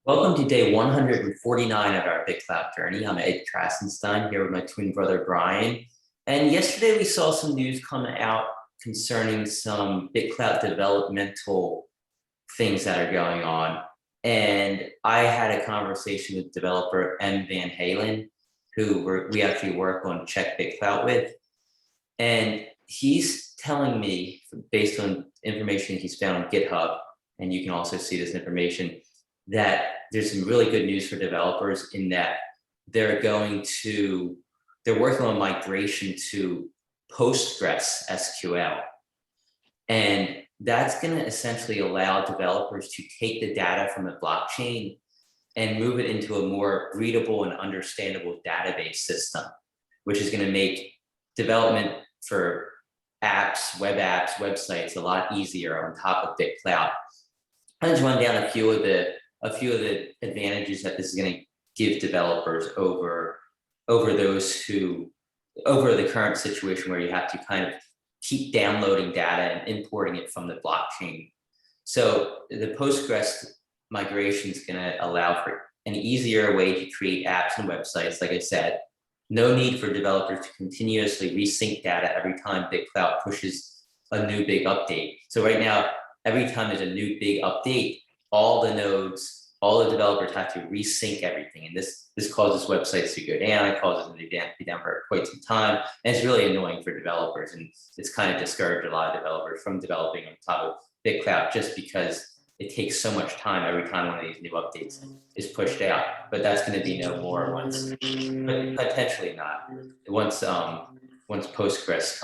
Welcome to day 149 of our BitClout journey. I'm Ed Krasenstein here with my twin brother, Brian. And yesterday we saw some news come out concerning some BitClout developmental things that are going on. And I had a conversation with developer M. Van Halen, who we actually work on Check BitClout with. And he's telling me, based on information he's found on GitHub, and you can also see this information, that there's some really good news for developers in that they're working on migration to PostgreSQL. And that's going to essentially allow developers to take the data from the blockchain and move it into a more readable and understandable database system, which is going to make development for apps, web apps, websites a lot easier on top of BitClout. I'll just run down a few of the advantages that this is going to give developers over the current situation where you have to kind of keep downloading data and importing it from the blockchain. So the Postgres migration is going to allow for an easier way to create apps and websites. Like I said, no need for developers to continuously resync data every time BitClout pushes a new big update. So right now, every time there's a new big update, all the developers have to resync everything. And this causes websites to go down, it causes them to be down for quite some time. And it's really annoying for developers. And it's kind of discouraged a lot of developers from developing on top of BitClout just because it takes so much time every time one of these new updates is pushed out. But that's going to be no more once, but potentially not. Once Postgres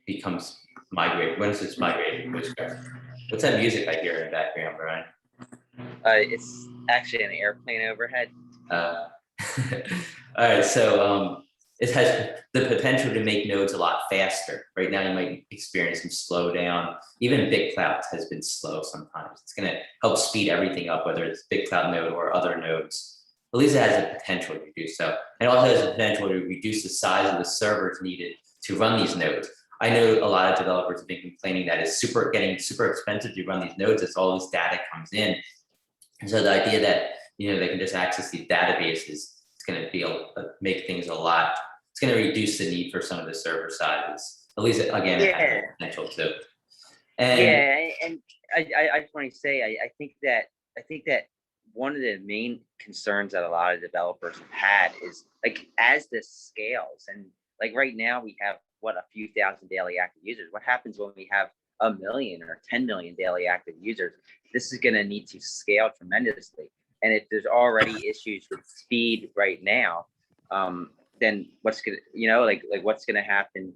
becomes migrated, once it's migrated to Postgres. What's that music I hear in the background, Brian? It's actually an airplane overhead. All right, so it has the potential to make nodes a lot faster. Right now, you might experience some slowdown. Even BitClout has been slow sometimes. It's going to help speed everything up, whether it's BitClout node or other nodes. At least it has the potential to do so. And it also has the potential to reduce the size of the servers needed to run these nodes. I know a lot of developers have been complaining that it's getting super expensive to run these nodes as all this data comes in. And so the idea that they can just access these databases is going to make things it's going to reduce the need for some of the server sizes. At least again, it has the potential to. And I just want to say I think that one of the main concerns that a lot of developers have had is like as this scales, and like right now we have a few thousand daily active users. What happens when we have 1 million or 10 million daily active users? This is going to need to scale tremendously. And if there's already issues with speed right now, then what's going to, what's going to happen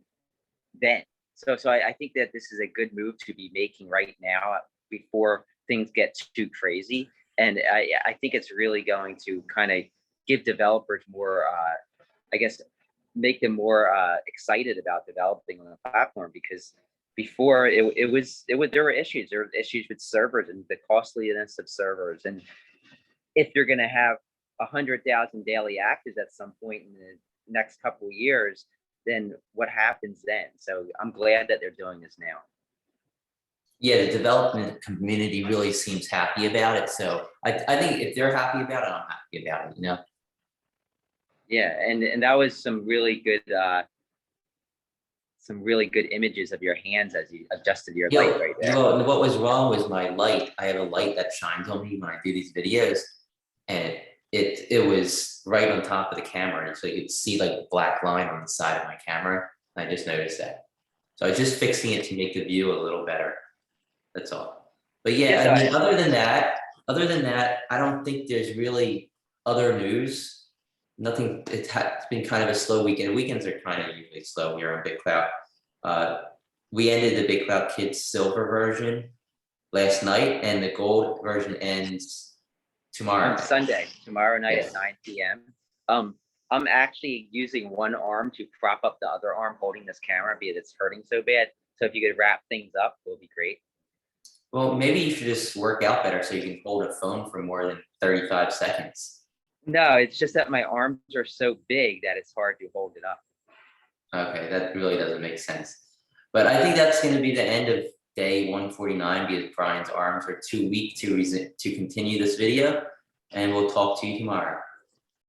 then? So I think that this is a good move to be making right now before things get too crazy. And I think it's really going to kind of give developers more, make them more excited about developing on the platform, because before there were issues with servers and the costliness of servers. And if you're going to have 100,000 daily actives at some point in the next couple of years, then what happens then? So I'm glad that they're doing this now. Yeah, the development community really seems happy about it. So I think if they're happy about it, I'm happy about it, Yeah, and that was some really good images of your hands as you adjusted your light right there. Well, what was wrong was my light. I have a light that shines on me when I do these videos, and it was right on top of the camera, and so you could see like the black line on the side of my camera. I just noticed that, so I was just fixing it to make the view a little better. That's all. But yeah, I mean, other than that, I don't think there's really other news. Nothing. It's been kind of a slow weekend. Weekends are kind of usually slow here on BitClout. We ended the BitClout Kids Silver version last night, and the Gold version ends tomorrow. Sunday, tomorrow night at 9 p.m. I'm actually using one arm to prop up the other arm holding this camera because it's hurting so bad. So if you could wrap things up, it would be great. Well, maybe you should just work out better so you can hold a phone for more than 35 seconds. No, it's just that my arms are so big that it's hard to hold it up. Okay, that really doesn't make sense. But I think that's going to be the end of day 149 because Brian's arms are too weak to continue this video. and we'll talk to you tomorrow.